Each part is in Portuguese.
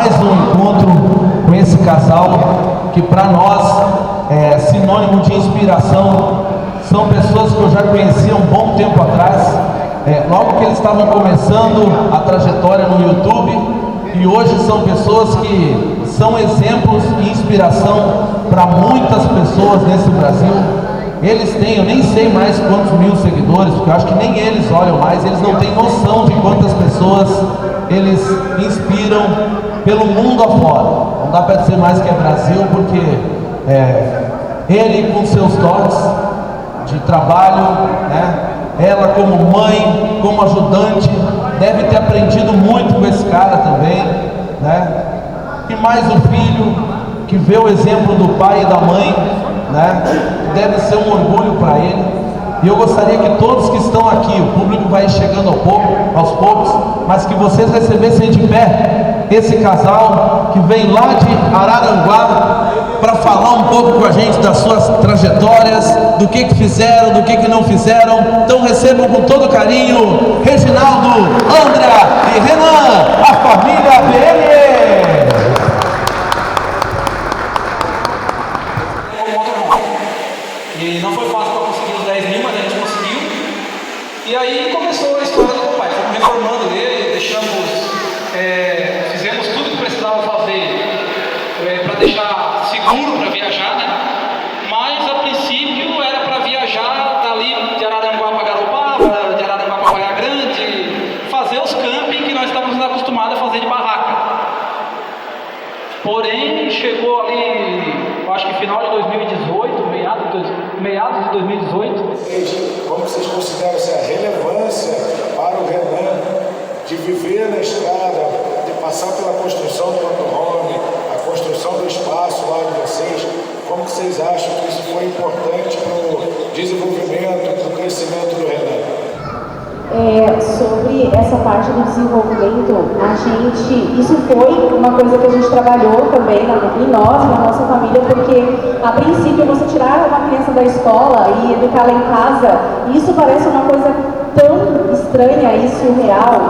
mais um encontro com esse casal que para nós é sinônimo de inspiração. São pessoas que eu já conhecia um bom tempo atrás, logo que eles estavam começando a trajetória no YouTube, e hoje são pessoas que são exemplos e inspiração para muitas pessoas nesse Brasil. Eles têm, eu nem sei mais quantos mil seguidores, porque eu acho que nem eles olham mais, eles não têm noção de quantas pessoas eles inspiram pelo mundo afora. Não dá para dizer mais que é Brasil, porque ele com seus toques de trabalho, né? Ela como mãe, como ajudante, deve ter aprendido muito com esse cara também, né? E mais o filho, que vê o exemplo do pai e da mãe, né? Deve ser um orgulho para ele. E eu gostaria que todos que estão aqui, o público vai chegando aos poucos, mas que vocês recebessem de pé esse casal que vem lá de Araranguá para falar um pouco com a gente das suas trajetórias, do que fizeram, do que não fizeram. Então recebam com todo carinho Reginaldo, Andrea e Renan, a família BL. E não foi fácil para conseguir os 10 mil, mas a gente conseguiu. E aí começou a história do meu pai. Fomos reformando ele, fizemos tudo que precisava fazer para deixar seguro para viajar, né? Mas a princípio era para viajar dali de Araranguá para Garopaba, de Araranguá para Praia Grande, fazer os camping que nós estávamos acostumados a fazer de barraca. Porém, chegou ali, eu acho que final de 2018, meados de 2018. Como vocês consideram a relevância para o Renan de viver na estrada, de passar pela construção do motorhome, a construção do espaço lá de vocês? Como que vocês acham que isso foi importante para o desenvolvimento, para o crescimento do Renan? Sobre essa parte do desenvolvimento, isso foi uma coisa que a gente trabalhou também em nós, na nossa família, porque a princípio você tirar uma criança da escola e educá-la em casa, isso parece uma coisa tão estranha e surreal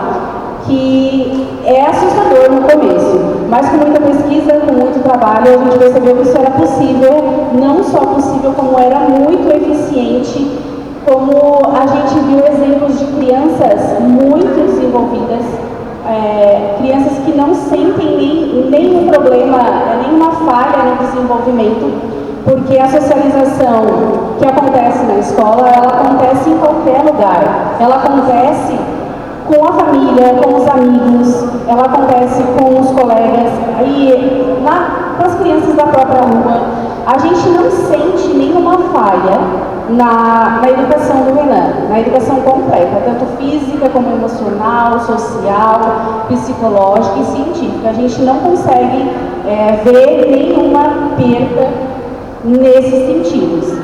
que é assustador no começo, mas com muita pesquisa, com muito trabalho, a gente percebeu que isso era possível, não só possível, como era muito eficiente. Como a gente viu exemplos de crianças muito desenvolvidas, crianças que não sentem nenhum problema, nenhuma falha no desenvolvimento, porque a socialização que acontece na escola, ela acontece em qualquer lugar. Ela acontece com a família, com os amigos, ela acontece com os colegas, e com as crianças da própria rua. A gente não sente nenhuma falha na educação do Renan, na educação completa, tanto física como emocional, social, psicológica e científica. A gente não consegue ver nenhuma perda nesses sentidos.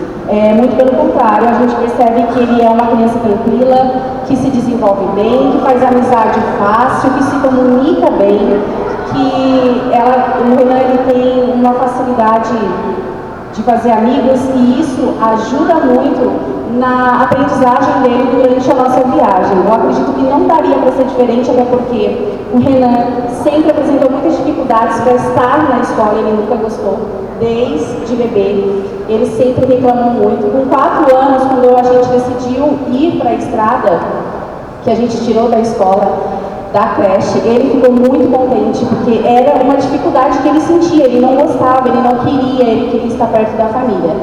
Muito pelo contrário, a gente percebe que ele é uma criança tranquila, que se desenvolve bem, que faz amizade fácil, que se comunica bem, que o Renan ele tem uma facilidade de fazer amigos, e isso ajuda muito na aprendizagem dele durante a nossa viagem. Eu acredito que não daria para ser diferente, até porque o Renan sempre apresentou muitas dificuldades para estar na escola, ele nunca gostou, desde bebê. Ele sempre reclamou muito. Com 4 anos, quando a gente decidiu ir para a estrada, que a gente tirou da escola, da creche, ele ficou muito contente, porque era uma dificuldade que ele sentia, ele não gostava, ele não queria, ele queria estar perto da família.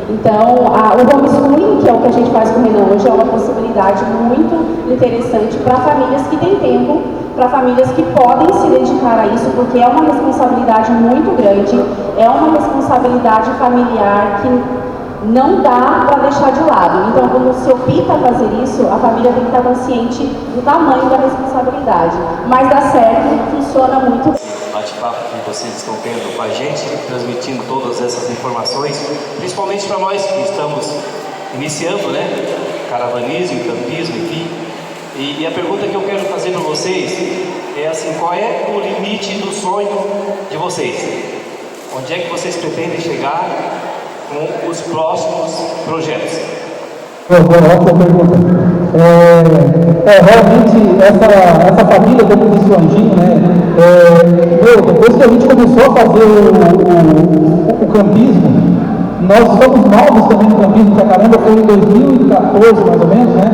Então, o homeschooling, que é o que a gente faz com o Renan hoje, é uma possibilidade muito interessante para famílias que têm tempo, para famílias que podem se dedicar a isso, porque é uma responsabilidade muito grande, é uma responsabilidade familiar que não dá para deixar de lado. Então, quando se opta a fazer isso, a família tem que estar consciente do tamanho da responsabilidade. Mas dá certo, funciona muito. Bate-papo que vocês estão tendo com a gente, transmitindo todas essas informações, principalmente para nós que estamos iniciando, né? Caravanismo, campismo, enfim. E a pergunta que eu quero fazer para vocês é assim: qual é o limite do sonho de vocês? Onde é que vocês pretendem chegar com os próximos projetos? Ótima pergunta. Realmente, essa família, como disse o Anjinho, né? Depois que a gente começou a fazer o campismo, nós somos novos também no campismo pra caramba, foi em 2014 mais ou menos, né?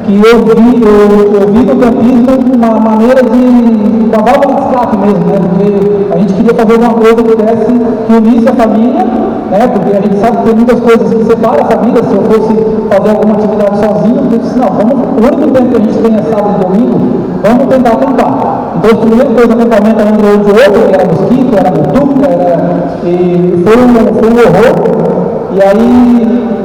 Que eu vi no campismo uma maneira de uma válvula de escape mesmo, né? Porque a gente queria fazer uma coisa que unisse a família, né? Porque a gente sabe que tem muitas coisas que separam a família. Se eu fosse fazer alguma atividade sozinho, eu disse, não, o único tempo que a gente tem é sábado e domingo, vamos tentar acampar. Então, o primeiro foi o acampamento era um de outro, era mosquito, era mutuca, e foi um horror. E aí,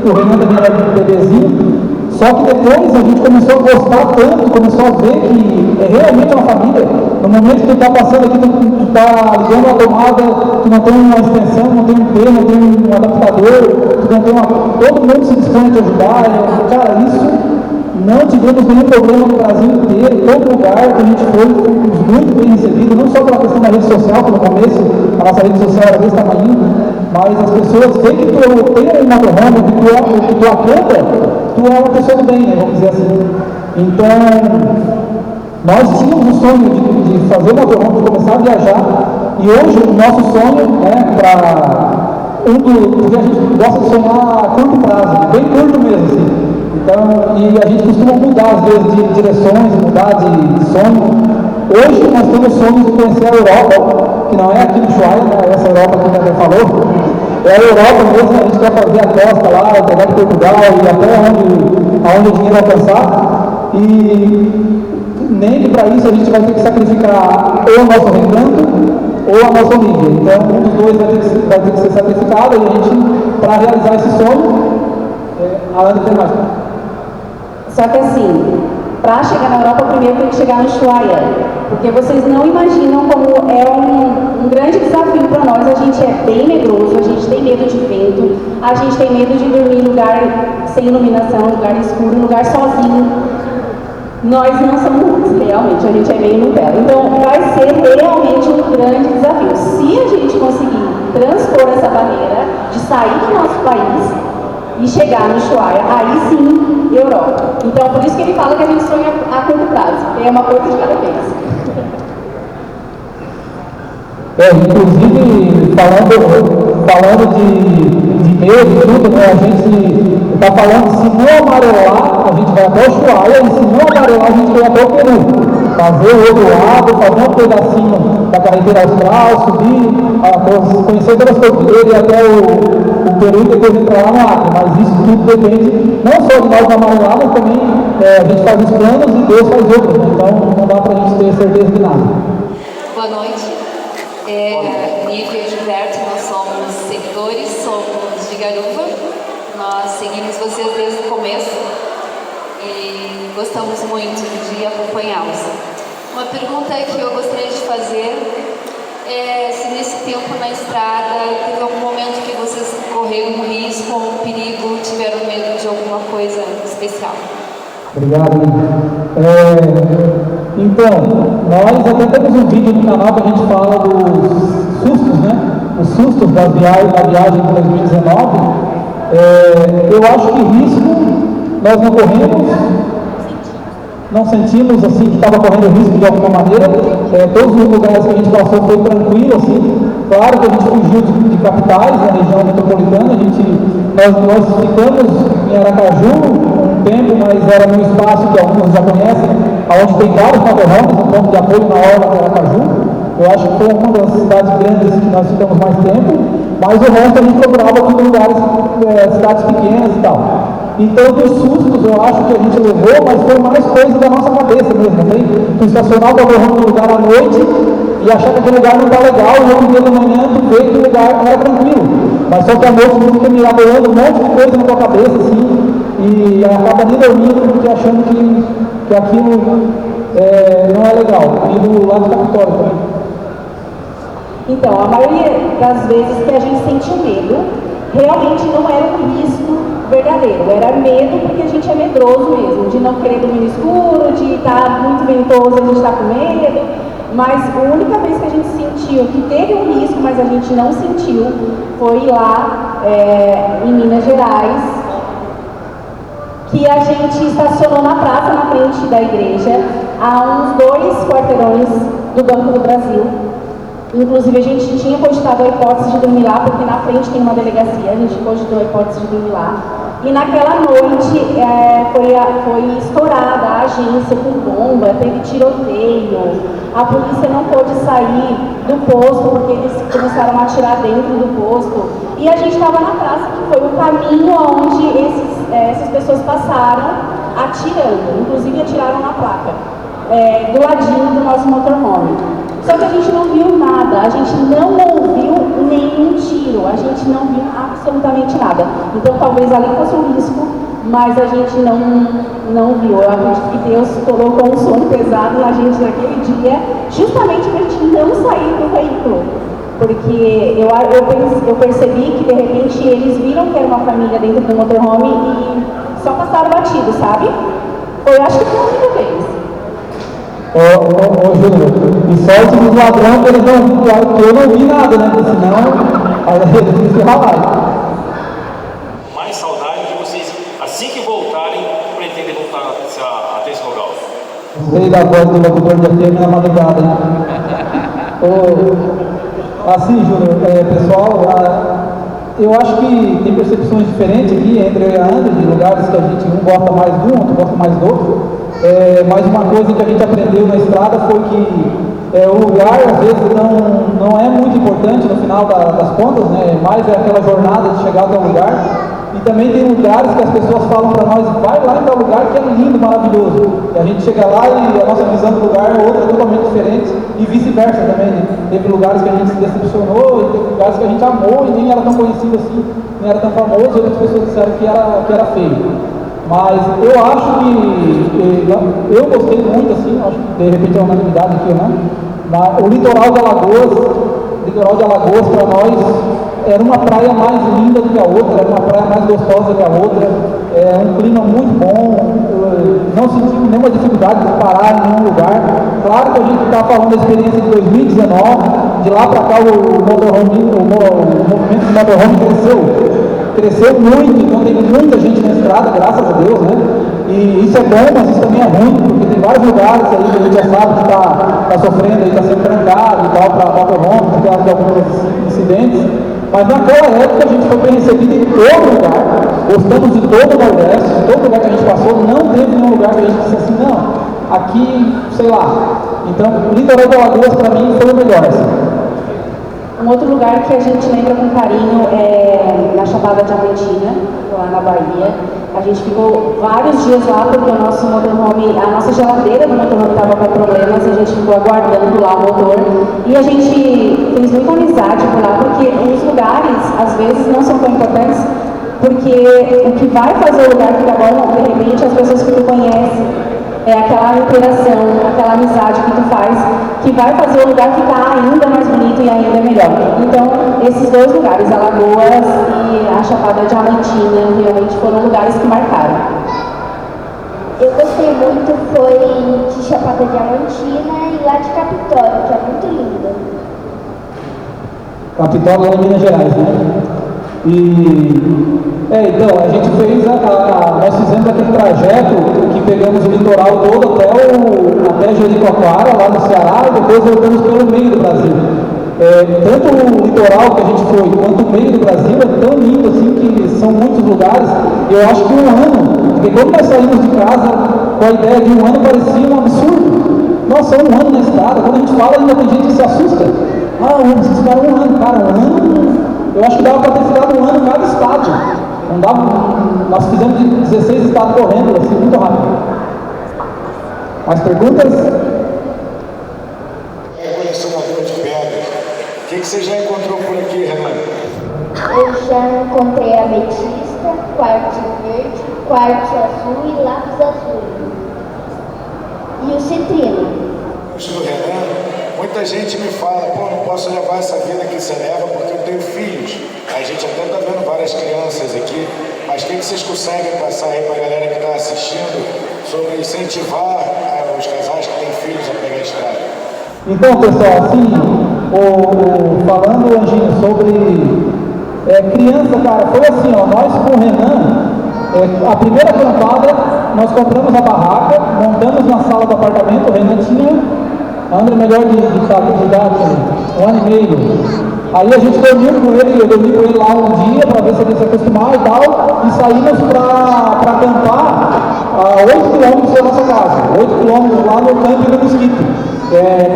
o Renan também era um bebezinho. Só que depois a gente começou a gostar tanto, começou a ver que é realmente uma família. No momento que tu está passando aqui, tu está ligando a tomada, tu não tem uma extensão, não tem um P, não tem um adaptador, tu não tem todo mundo se dispõe a te ajudar. Cara, isso não tivemos nenhum problema no Brasil inteiro, todo lugar que a gente foi, fomos muito bem recebidos, não só pela questão da rede social, que no começo a nossa rede social era desse tamanho, mas as pessoas veem que tu tem um motorhome, que tu acampa, tu é uma pessoa do bem, né, vamos dizer assim. Então, nós tínhamos o sonho de fazer o motorhome, de começar a viajar, e hoje o nosso sonho, né, porque a gente gosta de sonhar a curto prazo, bem curto mesmo, assim. Então, e a gente costuma mudar, às vezes, de direções, mudar de sonho. Hoje nós temos sonhos de conhecer a Europa, que não é aqui no Ushuaia, né? Essa Europa que o André falou. É a Europa mesmo, a gente quer fazer a costa lá, pegar de Portugal e até aonde o dinheiro alcançar. E nem para isso a gente vai ter que sacrificar ou o nosso recanto ou a nossa mídia. Então, um dos dois vai ter que ser sacrificado, e a gente, para realizar esse sonho, a Ana tem mais. Só que assim, para chegar na Europa, primeiro tem que chegar no Ushuaia, porque vocês não imaginam como é um grande desafio para nós. A gente é bem medroso, a gente tem medo de vento, a gente tem medo de dormir em lugar sem iluminação, lugar escuro, lugar sozinho. Nós não somos realmente, a gente é meio Nutella. Então, vai ser realmente um grande desafio. Se a gente conseguir transpor essa barreira de sair do nosso país e chegar no Ushuaia, aí sim, Europa. Então, por isso que ele fala que a gente sonha a curto prazo. É uma coisa de cada vez. Inclusive, falando de medo e tudo, né, a gente está falando, se não amarelar, a gente vai até o Ushuaia, e se não amarelar, a gente vai até o Peru. Fazer o outro lado, fazer um pedacinho da carretera austral, subir, conhecer todas as cordilheiras e até o Peru, e depois entrar lá no Acre. Mas isso tudo depende não só de nós amarelar, mas também a gente faz os planos e Deus faz outros. Então não dá para a gente ter certeza de nada. Boa noite. Nico e Gilberto, nós somos seguidores, somos de Garuva. Nós seguimos vocês desde o começo e gostamos muito de acompanhá-los. Uma pergunta que eu gostaria de fazer é se nesse tempo na estrada teve algum momento que vocês correram um risco ou um perigo, tiveram medo de alguma coisa especial. Obrigado, então, nós até temos um vídeo no canal que a gente fala dos sustos, né? Os sustos da viagem de 2019. Eu acho que risco nós não corremos, não sentimos assim que estava correndo risco de alguma maneira. Todos os lugares que a gente passou foi tranquilo, assim. Claro que a gente fugiu de capitais, na região metropolitana. Nós ficamos em Aracaju um tempo, mas era num espaço que alguns já conhecem, onde tem vários motorhomes, um ponto de apoio na orla de Aracaju. Eu acho que foi uma das cidades grandes que nós ficamos mais tempo, mas o resto a gente procurava aqui em lugares, cidades pequenas e tal. Então, dos sustos, eu acho que a gente levou, mas foi mais coisa da nossa cabeça mesmo. Tu estacionar o motorhome no lugar à noite e achar que aquele lugar não está legal, e outro dia de manhã tu vê que o lugar não era tranquilo. Mas só que à noite tu fica mirabolando um monte de coisa na tua cabeça, assim, e acaba nem dormindo porque achando que aquilo não é legal. E do lado do Capitólio também. Então, a maioria das vezes que a gente sentiu medo, realmente não era um risco verdadeiro, era medo porque a gente é medroso mesmo, de não querer dormir no escuro, de estar muito ventoso, a gente está com medo. Mas a única vez que a gente sentiu que teve um risco, mas a gente não sentiu, foi lá em Minas Gerais, que a gente estacionou na praça, na frente da igreja, a uns 2 quarteirões do Banco do Brasil. Inclusive, a gente tinha cogitado a hipótese de dormir lá, porque na frente tem uma delegacia, a gente cogitou a hipótese de dormir lá. E naquela noite foi estourada a agência com bomba, teve tiroteio, a polícia não pôde sair do posto porque eles começaram a atirar dentro do posto. E a gente estava na praça, que foi o caminho onde essas pessoas passaram atirando, inclusive atiraram na placa, do ladinho do nosso motorhome. Só que a gente não viu nada, a gente não ouviu nenhum tiro, a gente não viu absolutamente nada. Então talvez ali fosse um risco, mas a gente não viu. Eu acredito que Deus colocou um sono pesado na gente naquele dia, justamente para a gente não sair do veículo. Porque eu percebi que de repente eles viram que era uma família dentro do motorhome e só passaram batido, sabe? Eu acho que foi a única vez. Ô Júnior, e sorte dos ladrões que eles não, que eu não vi nada, né? Porque senão eles se ralar. Mais saudade de vocês, assim que voltarem, pretendem voltar a esse local. Gostei da voz do locutor de FM na madrugada, hein? Assim, Júnior, pessoal, eu acho que tem percepções diferentes aqui entre eu e a André, de lugares que a gente um gosta mais de um, outro gosta mais do outro. Mas uma coisa que a gente aprendeu na estrada foi que o lugar, às vezes, não é muito importante no final das contas, né? Mais é aquela jornada de chegar até o lugar. E também tem lugares que as pessoas falam para nós, vai lá em tal lugar que é lindo, maravilhoso. E a gente chega lá e a nossa visão do lugar é outra, totalmente diferente, e vice-versa também, né? Teve lugares que a gente se decepcionou, e teve lugares que a gente amou e nem era tão conhecido assim, nem era tão famoso, e outras pessoas disseram que era feio. Mas eu acho que eu gostei muito, assim, acho que de repente é uma unanimidade aqui ou não, mas o litoral de Alagoas para nós era uma praia mais linda do que a outra, era uma praia mais gostosa que a outra, um clima muito bom, não senti nenhuma dificuldade de parar em nenhum lugar. Claro que a gente está falando da experiência de 2019, de lá para cá o movimento do motorhome cresceu muito, então tem muita gente na estrada, graças a Deus, né? E isso é bom, mas isso também é ruim, porque tem vários lugares aí que a gente já sabe que está sofrendo, está sendo trancado e tal, para motorhome, por causa de alguns incidentes. Mas naquela época a gente foi bem recebido em todo lugar, gostamos de todo o Nordeste, de todo lugar que a gente passou, não teve nenhum lugar que a gente disse assim, não, aqui, sei lá. Então, o litoral de Alagoas para mim foi o melhor, assim. Um outro lugar que a gente lembra com carinho é na Chapada Diamantina, lá na Bahia. A gente ficou vários dias lá porque o nosso motorhome, a nossa geladeira do motorhome estava com problemas, a gente ficou aguardando lá o motor. E a gente fez muita amizade por lá, porque os lugares, às vezes, não são tão importantes, porque o que vai fazer o lugar ficar bom, de repente, as pessoas que tu conhece. É aquela interação, aquela amizade que tu faz, que vai fazer o lugar ficar ainda mais bonito e ainda melhor. Então, esses dois lugares, Alagoas e a Chapada Diamantina, realmente foram lugares que marcaram. Eu gostei muito, foi de Chapada Diamantina e lá de Capitólio, que é muito lindo. Capitólio lá em Minas Gerais, né? Então, a gente fez, nós fizemos aquele trajeto que pegamos o litoral todo até Jericoacoara, lá no Ceará, e depois voltamos pelo meio do Brasil. Tanto o litoral que a gente foi, quanto o meio do Brasil é tão lindo assim, que são muitos lugares. Eu acho que um ano, porque quando nós saímos de casa com a ideia de um ano, parecia um absurdo. Nossa, um ano na estrada, quando a gente fala, ainda tem gente que se assusta. Vocês ficaram um ano, cara, um ano... Eu acho que dava para ter ficado um ano em cada estado. Não dava, nós fizemos de 16 estados correndo, assim, muito rápido. Mais perguntas? Colecionador de pedras. O que você já encontrou por aqui, Renan? Eu já encontrei ametista, quartzo verde, quartzo azul e lápis azul. E o citrino. No Renan, muita gente me fala, não posso levar essa vida que você leva porque eu tenho filhos. A gente até está vendo várias crianças aqui, mas o que vocês conseguem passar aí para a galera que está assistindo sobre incentivar os casais que têm filhos a pegar a estrada? Então, pessoal, assim, falando, Anjinho, sobre criança, cara, foi assim, nós com o Renan, A primeira acampada, nós compramos a barraca, montamos na sala do apartamento, o Renan tinha, André melhor de idade, 1 ano e meio. Aí a gente dormiu com ele, eu dormi com ele lá um dia para ver se ele se acostumar e tal, e saímos para acampar a 8 quilômetros da nossa casa, 8 quilômetros lá no camping do Mosquito.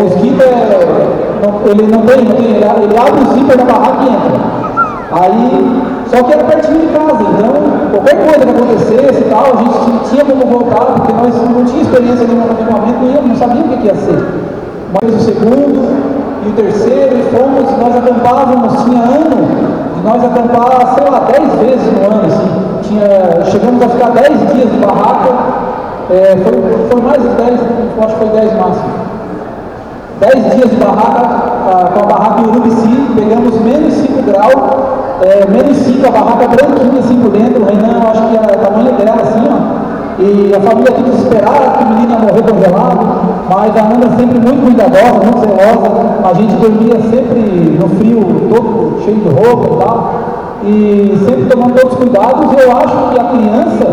Mosquito ele não tem, ele abre o zíper da barraca e entra. Aí, só que era pertinho de casa, então qualquer coisa que acontecesse e tal, a gente tinha como voltar, porque nós não tínhamos experiência nenhuma no acampamento, não sabíamos o que ia ser. Mas o segundo e o terceiro, e fomos, nós acampávamos, tinha ano de nós acampar, sei lá, 10 vezes no ano, assim. Chegamos a ficar 10 dias de barraca, foi mais de 10, acho que foi 10 máximo. 10 dias de barraca, com a barraca em Urubici, pegamos menos 5 graus, menos 5, a barraca branquinha assim por dentro, o Renan, eu acho que era o tamanho dela assim, ó. E a família tudo desesperada, que o menino ia morrer congelado, mas a Ana sempre muito cuidadosa, muito zelosa, a gente dormia sempre no frio, todo cheio de roupa e tal, e sempre tomando todos os cuidados. Eu acho que a criança,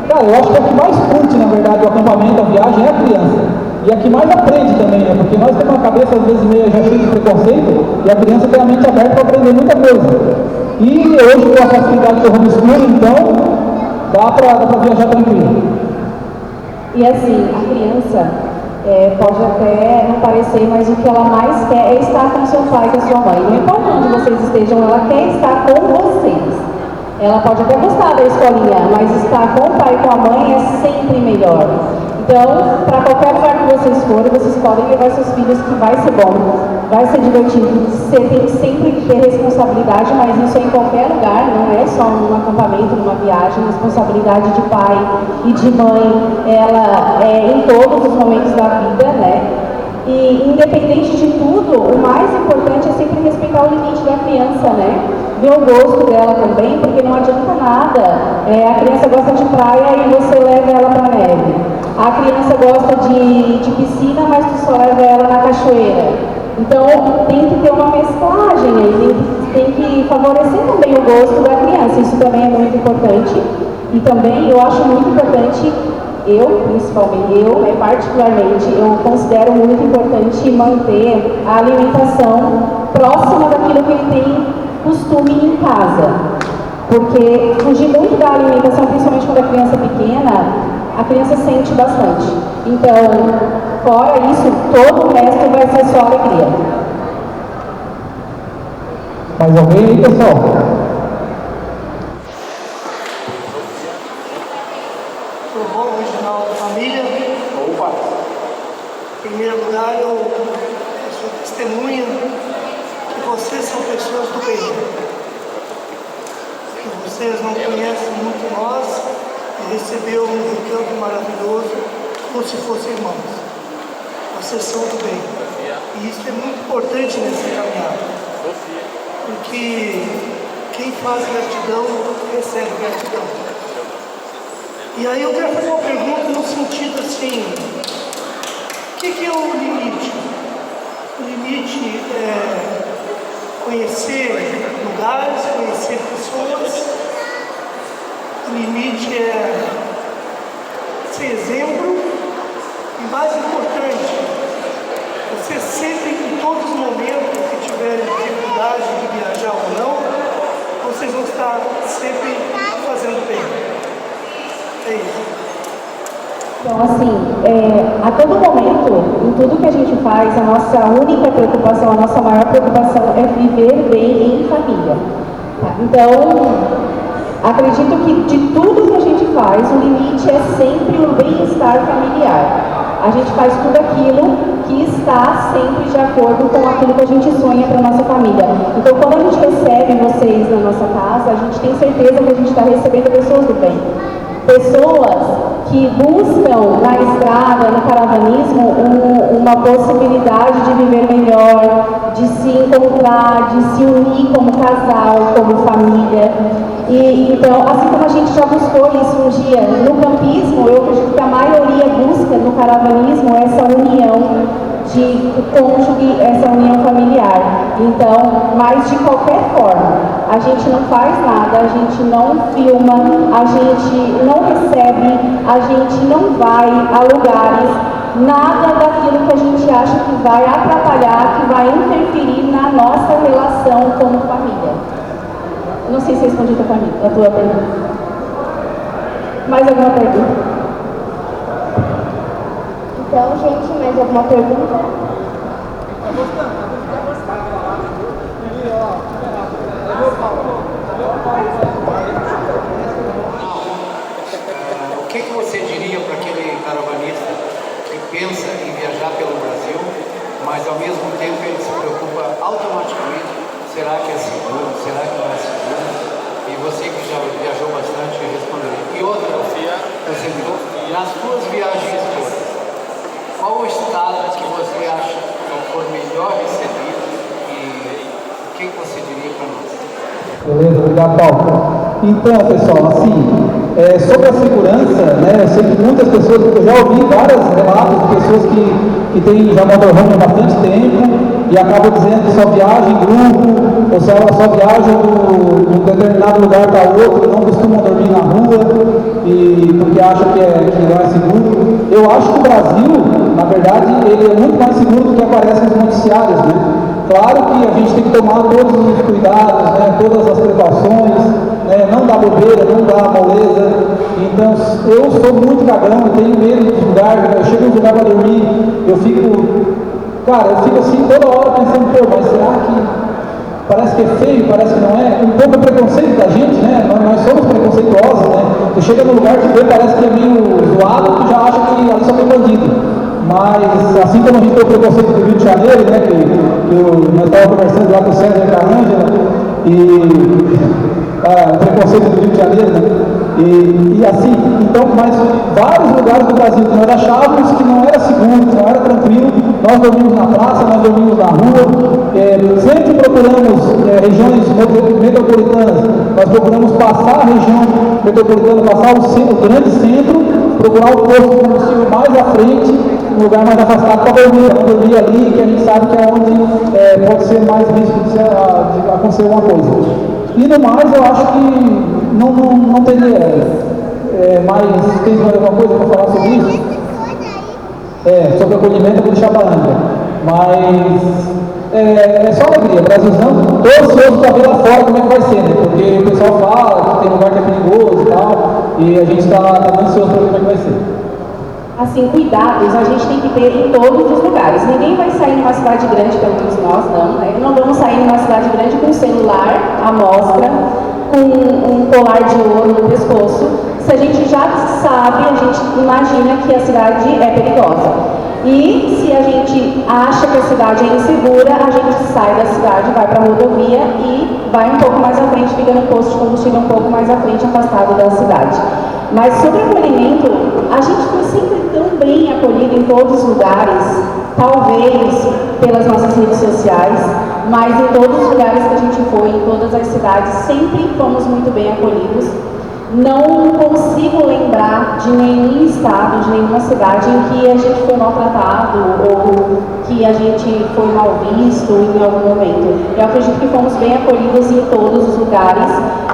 eu acho que a que mais curte, na verdade, o acampamento, a viagem é a criança. E a que mais aprende também, né? Porque nós temos uma cabeça às vezes meio já cheia de preconceito, e a criança tem a mente aberta para aprender muita coisa. E hoje, com a facilidade do homeschooling, então, dá para viajar tranquilo. E assim, a criança pode até não parecer, mas o que ela mais quer é estar com seu pai e com a sua mãe. Não importa onde vocês estejam, ela quer estar com vocês. Ela pode até gostar da escolinha, mas estar com o pai e com a mãe é sempre melhor. Então, para qualquer lugar que vocês forem, vocês podem levar seus filhos, que vai ser bom, vai ser divertido. Você tem sempre que ter responsabilidade, mas isso é em qualquer lugar, não é só num acampamento, numa viagem. A responsabilidade de pai e de mãe, ela é em todos os momentos da vida, né? E independente de tudo, o mais importante é sempre respeitar o limite da criança, né? Ver o gosto dela também, porque não adianta nada. A criança gosta de praia e você leva ela para a neve. A criança gosta de piscina, mas tu só leva ela na cachoeira. Então tem que ter uma mesclagem aí, tem que favorecer também o gosto da criança. Isso também é muito importante. E também eu acho muito importante, particularmente, eu considero muito importante manter a alimentação próxima daquilo que ele tem costume em casa. Porque fugir muito da alimentação, principalmente quando a criança é pequena, a criança sente bastante. Então, fora isso, todo o resto vai ser só alegria. Mais alguém aí, pessoal? Tudo bom, original família? Opa! Em primeiro lugar, eu sou testemunha que vocês são pessoas do bem. Que vocês não conhecem muito nós e receberam um recanto maravilhoso como se fossem irmãos. Vocês são do bem. E isso é muito importante nessa caminhada. Porque quem faz gratidão, recebe gratidão. E aí eu quero fazer uma pergunta no sentido assim, o que é o limite? O limite é conhecer lugares, conhecer pessoas. O limite é ser exemplo. E mais importante, você sempre, em todos os momentos que tiverem dificuldade de viajar ou não, vocês vão estar sempre fazendo bem. É isso. Então, assim, a todo momento, em tudo que a gente faz, a nossa única preocupação, a nossa maior preocupação é viver bem em família. Tá? Então, acredito que de tudo que a gente faz, o limite é sempre o bem-estar familiar. A gente faz tudo aquilo que está sempre de acordo com aquilo que a gente sonha para a nossa família. Então, quando a gente recebe vocês na nossa casa, a gente tem certeza que a gente está recebendo pessoas do bem. Pessoas que buscam na estrada, no caravanismo, uma possibilidade de viver melhor, de se encontrar, de se unir como casal, como família. E então, assim como a gente já buscou isso um dia no campismo, eu acredito que a maioria busca no caravanismo essa união de cônjuge, essa união familiar. Então, mas de qualquer forma, a gente não faz nada, a gente não filma, a gente não recebe, a gente não vai a lugares, nada daquilo que a gente acha que vai atrapalhar, que vai interferir na nossa relação como família. Não sei se eu respondi a tua pergunta. Mais alguma pergunta? Então, gente, mais alguma pergunta? O que você diria para aquele caravanista que pensa em viajar pelo Brasil, mas ao mesmo tempo ele se preocupa automaticamente, será que é seguro, será que não é seguro? E você que já viajou bastante responderia. E outra, você viu, nas suas viagens todas, qual o estado que você acha que for melhor recebido e o que você diria para nós? Beleza, obrigado, Paulo. Então, pessoal, assim, sobre a segurança, né, eu sei que muitas pessoas, eu já ouvi vários relatos de pessoas que têm já motorhome há bastante tempo e acabam dizendo que só viajam em grupo, ou só viajam de um determinado lugar para outro, não costumam dormir na rua, porque acham que não é seguro. Eu acho que o Brasil, na verdade, ele é muito mais seguro do que aparece nos noticiários, né? Claro que a gente tem que tomar todos os cuidados, né, todas as precauções, né, não dá bobeira, não dá moleza. Então, eu sou muito cagão, eu tenho medo dos lugares, eu chego num lugar para dormir, eu fico assim toda hora pensando, pô, mas será que parece que é feio, parece que não é? Um pouco é preconceito da gente, né? Nós somos preconceituosos, né? Tu chega num lugar que parece que é meio zoado, tu já acha que ali só tem bandido. Mas, assim como a gente tem o preconceito do Rio de Janeiro, né, nós estávamos conversando lá com o César e com a Ângela, o preconceito do Rio de Janeiro, né, e assim, então, mas vários lugares do Brasil que nós achávamos que não era seguro, que não era tranquilo, nós dormimos na praça, nós dormimos na rua, sempre procuramos regiões metropolitanas, nós procuramos passar a região metropolitana, passar o grande centro, procurar o posto de combustível mais à frente, um lugar mais afastado para dormir ali, que a gente sabe que é onde pode ser mais risco de acontecer alguma coisa. E no mais, eu acho que não teria mais. Tem mais alguma coisa para falar sobre isso? Sobre o acolhimento eu vou deixar para a Ângela. Mas é só alegria, Brasilzão, tô ansioso para ver lá fora como é que vai ser, né? Porque o pessoal fala que tem lugar que é perigoso e tal, e a gente está ansioso para ver como é que vai ser. Assim, cuidados a gente tem que ter em todos os lugares. Ninguém vai sair numa cidade grande, pelo menos nós não, né? Não vamos sair numa cidade grande com um celular à mostra, com um colar de ouro no pescoço. Se a gente já sabe, a gente imagina que a cidade é perigosa. E se a gente acha que a cidade é insegura, a gente sai da cidade, vai para a rodovia e vai um pouco mais à frente, fica no posto de combustível um pouco mais à frente, afastado da cidade. Mas sobre acolhimento, a gente foi sempre tão bem acolhido em todos os lugares, talvez pelas nossas redes sociais, mas em todos os lugares que a gente foi, em todas as cidades, sempre fomos muito bem acolhidos. Não consigo lembrar de nenhum estado, de nenhuma cidade em que a gente foi maltratado ou que a gente foi mal visto em algum momento. Eu acredito que fomos bem acolhidos em todos os lugares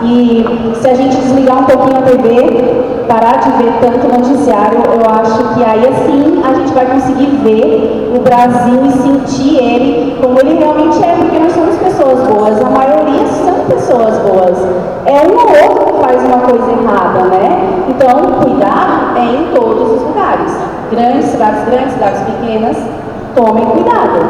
e se a gente desligar um pouquinho a TV, parar de ver tanto noticiário, eu acho que aí assim a gente vai conseguir ver o Brasil e sentir ele como ele realmente é, porque nós somos pessoas boas, a maioria são pessoas boas. É um ou outro que faz uma coisa errada, né? Então, cuidado é em todos os lugares. Cidades grandes, cidades pequenas, tomem cuidado.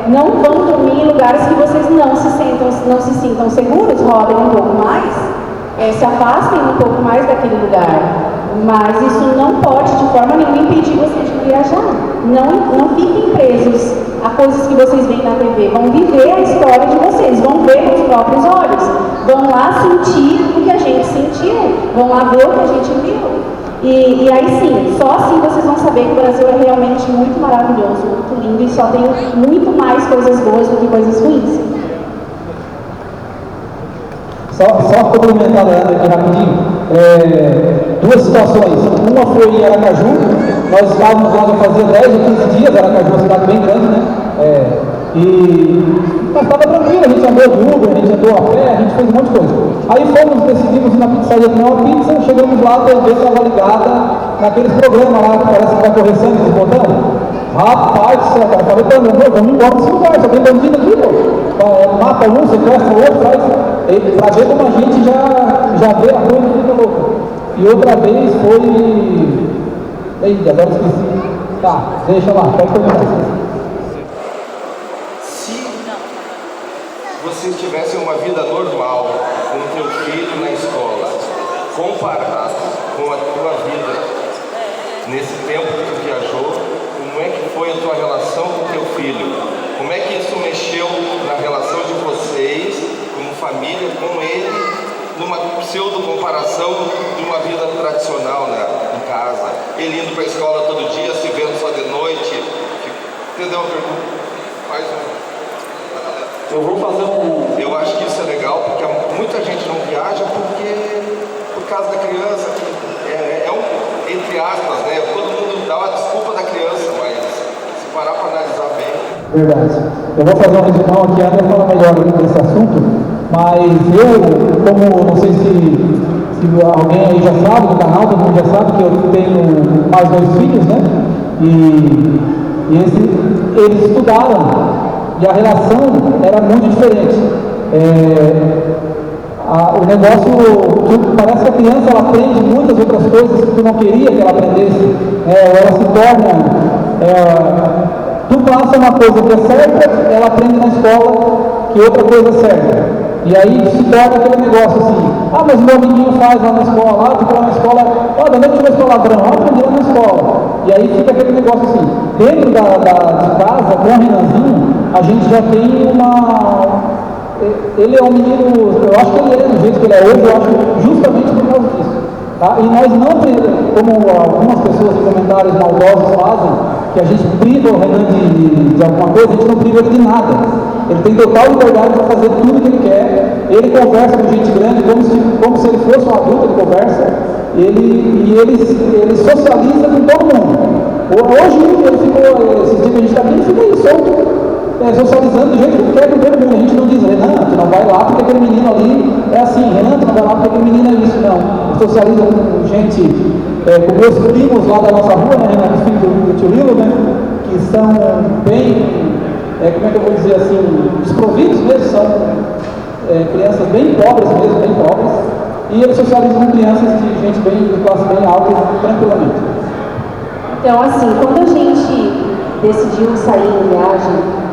Não vão dormir em lugares que vocês não se sintam seguros, rodem um pouco mais, se afastem um pouco mais daquele lugar. Mas isso não pode, de forma nenhuma, impedir vocês de viajar. Não fiquem presos a coisas que vocês veem na TV. Vão viver a história de vocês, vão ver com os próprios olhos. Vão lá sentir o que a gente sentiu, vão lá ver o que a gente viu. E aí sim, só assim vocês vão saber que o Brasil é realmente muito maravilhoso, muito lindo e só tem muito mais coisas boas do que coisas ruins. Só complementar a Ana aqui rapidinho, duas situações. Uma foi em Aracaju, nós estávamos lá já fazia 10 ou 15 dias, Aracaju é uma cidade bem grande, né? Mas estava tranquilo, a gente andou de Uber, a gente andou a pé, a gente fez um monte de coisa. Aí decidimos ir na pizzaria comer uma pizza, chegamos lá, a TV estava ligada naqueles programas lá que parece que vai correr sangue dos botões. Rapaz do céu, cara, falei pra mim, vamos embora desse lugar, só tem bandido aqui, pô. Mata um, sequestra o outro, pra ver como a gente já vê a coisa que fica louca. E outra vez foi... Ei, agora esqueci. Tá, deixa lá, pode começar. Se tivesse uma vida normal com o teu filho na escola, comparado com a tua vida nesse tempo que tu viajou, como é que foi a tua relação com o teu filho? Como é que isso mexeu na relação de vocês, como família, com ele, numa pseudo-comparação de uma vida tradicional, né, em casa? Ele indo para a escola todo dia, se vendo só de noite. Entendeu a pergunta? Faz um... Eu vou fazer Eu acho que isso é legal, porque muita gente não viaja por causa da criança. Entre aspas, né? Todo mundo dá uma desculpa da criança, mas se parar para analisar bem. Verdade. Eu vou fazer um resumão aqui, a André fala melhor desse assunto, mas como não sei se alguém aí já sabe do canal, todo mundo já sabe que eu tenho mais 2 filhos, né? E eles estudaram. E a relação era muito diferente. O negócio, parece que a criança ela aprende muitas outras coisas que tu não queria que ela aprendesse. Ela se torna... tu passa uma coisa que é certa, ela aprende na escola que outra coisa é certa. E aí se torna aquele negócio assim, mas meu amiguinho faz lá na escola, tu vai na escola, da noite tu vai escola ladrão, aprendi lá na escola. E aí fica aquele negócio assim, dentro de casa, com o Renanzinho, a gente já tem ele é um menino, eu acho que ele é do jeito que ele é hoje, eu acho justamente por causa disso. Tá? E nós não, como algumas pessoas em comentários maldosos fazem, que a gente priva o Renan de alguma coisa, a gente não priva ele de nada. Ele tem total liberdade para fazer tudo que ele quer. Ele conversa com gente grande como se ele fosse um adulto, ele conversa. Ele socializa com todo mundo. Hoje ele ficou, esses dias que a gente está aqui, ele fica aí solto, socializando do jeito que ele quer com todo mundo. A gente não diz, Renan, tu não vai lá porque aquele menino ali é assim, Renan, tu não vai lá porque aquele menino é isso, não. Ele socializa com gente, com meus primos lá da nossa rua, né, Renan, os filhos do tio Lilo, né, que são bem, como é que eu vou dizer assim, desprovidos mesmo, são crianças bem pobres mesmo, bem pobres, e ele socializa com crianças de gente de classe bem alta, tranquilamente. Então, assim, quando a gente decidiu sair em viagem,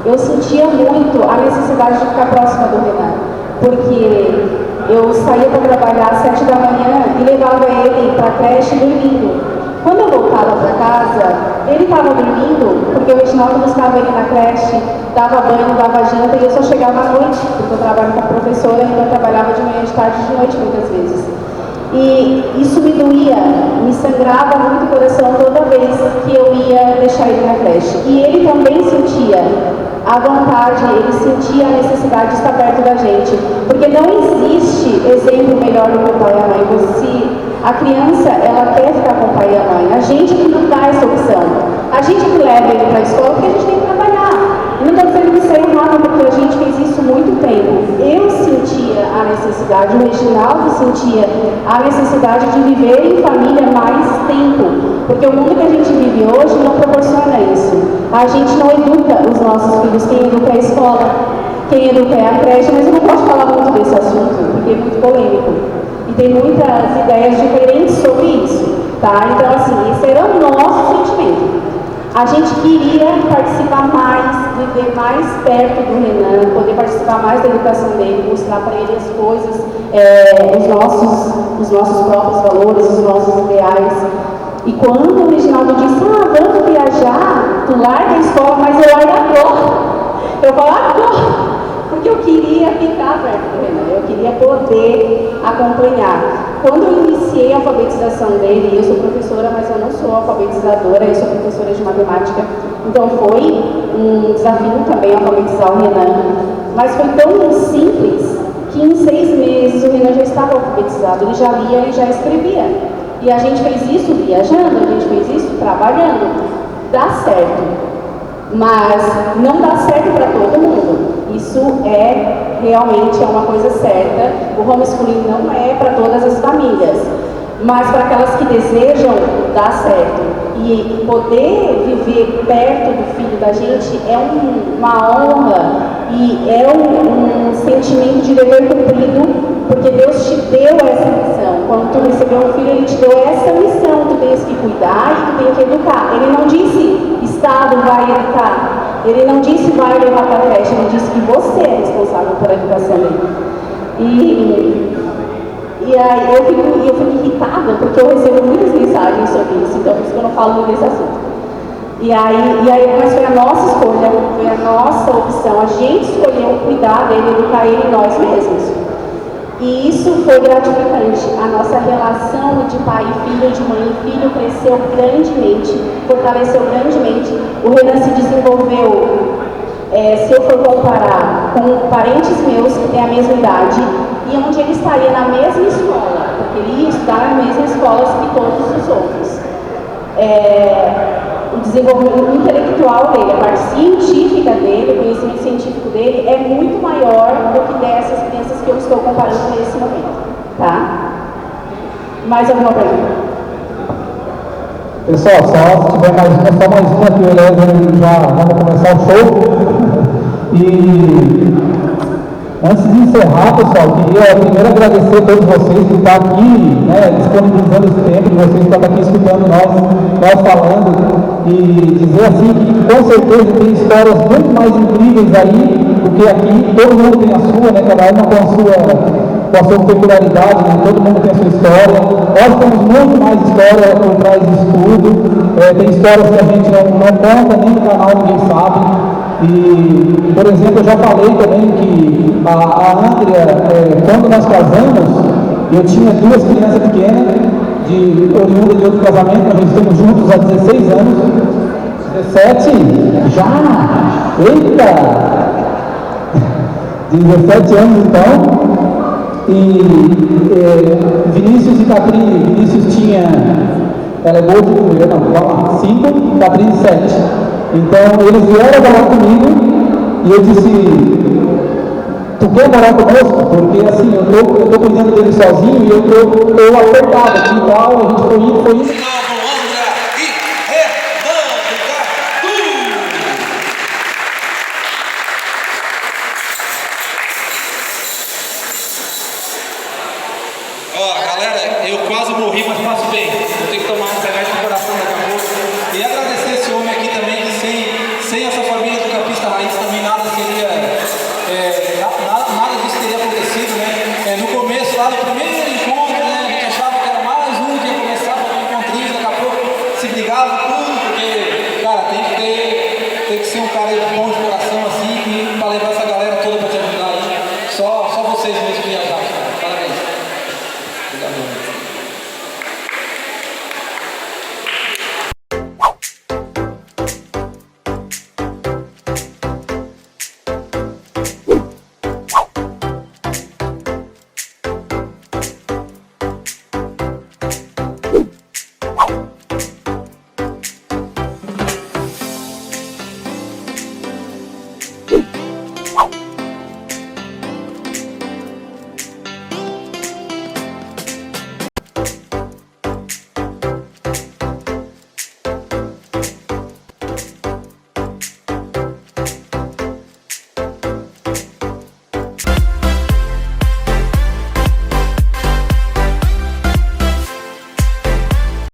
eu sentia muito a necessidade de ficar próxima do Renan, porque eu saía para trabalhar às 7 da manhã e levava ele para a creche dormindo. Quando eu voltava para casa, ele estava dormindo, porque o Reginaldo buscava ele na creche, dava banho, dava janta, e eu só chegava à noite, porque eu trabalho com a professora, então eu trabalhava de manhã, de tarde e de noite muitas vezes. E isso me doía, me sangrava muito o coração toda vez que eu ia deixar ele na creche. E ele também sentia a vontade, ele sentia a necessidade de estar perto da gente. Porque não existe exemplo melhor do que o pai e a mãe. Se a criança, ela quer ficar com o pai e a mãe. A gente que não dá essa opção. A gente que leva ele para a escola porque a gente tem que trabalhar. E não estou dizendo que isso é errado, porque a gente fez isso muito tempo. Eu sentia a necessidade, o Reginaldo sentia a necessidade de viver em família mais tempo, porque o mundo que a gente vive hoje não proporciona isso. A gente não educa os nossos filhos, quem educa é a escola, quem educa é a creche, mas eu não posso falar muito desse assunto, porque é muito polêmico. E tem muitas ideias diferentes sobre isso, tá? Então, assim, esse era o nosso sentimento. A gente queria participar mais, viver mais perto do Renan, poder participar mais da educação dele, mostrar para ele as coisas, os nossos próprios valores, os nossos ideais. E quando o Reginaldo disse, vamos viajar, tu larga a escola, mas eu largo agora. Eu falo agora, porque eu queria ficar perto do Renan, eu queria poder acompanhar. Quando eu iniciei a alfabetização dele, eu sou professora, mas eu não sou alfabetizadora, eu sou professora de matemática, então foi um desafio também alfabetizar o Renan. Mas foi tão simples que em 6 meses o Renan já estava alfabetizado, ele já lia e já escrevia. E a gente fez isso viajando, a gente fez isso trabalhando. Dá certo. Mas não dá certo para todo mundo. Isso realmente é uma coisa certa. O homeschooling não é para todas as famílias, mas para aquelas que desejam, dá certo. E poder viver perto do filho da gente é uma honra e é um sentimento de dever cumprido, porque Deus te deu essa missão. Quando tu recebeu um filho, Ele te deu essa missão. Tu tens que cuidar e tu tens que educar. Ele não disse, Estado vai educar. Ele não disse, vai levar para a creche. Ele disse que você é responsável pela educação dele. E aí eu fico irritada, porque eu recebo muitas mensagens sobre isso, então por isso que eu não falo muito desse assunto. Mas foi a nossa escolha, foi a nossa opção. A gente escolheu cuidar dele, educar ele nós mesmos. E isso foi gratificante. A nossa relação de pai e filho, de mãe e filho, cresceu grandemente, fortaleceu grandemente. O Renan se desenvolveu, se eu for comparar, com parentes meus que têm a mesma idade, e onde ele estaria na mesma escola, porque ele ia estudar nas mesmas escolas que todos os outros. O desenvolvimento intelectual dele, a parte científica dele, o conhecimento científico dele é muito maior do que dessas crianças que eu estou comparando nesse momento, tá? Mais alguma pergunta? Pessoal, se tiver só mais uma que o Eliezer já vamos começar o show. E antes de encerrar, pessoal, queria primeiro agradecer a todos vocês por estar aqui, disponibilizando esse tempo, de vocês estar aqui escutando nós falando, e dizer assim que com certeza tem histórias muito mais incríveis aí do que aqui. Todo mundo tem a sua, cada uma com a sua peculiaridade, todo mundo tem a sua história. Nós temos muito mais história por trás disso tudo. Tem histórias que a gente não conta nem no canal, ninguém sabe. E, por exemplo, eu já falei também que a Andrea, quando nós casamos, eu tinha 2 crianças pequenas, oriundas de outro casamento, nós estamos juntos há 16 anos. 17? Já? Eita! 17 anos então. E Vinícius e Capri, Vinícius tinha, ela é boa de comer, não, vamos lá, 5, Capri 7. Então eles vieram morar comigo e eu disse, tu quer morar conosco? Porque assim, eu tô cuidando dele sozinho e eu tô apertado aqui e tal, a gente foi indo.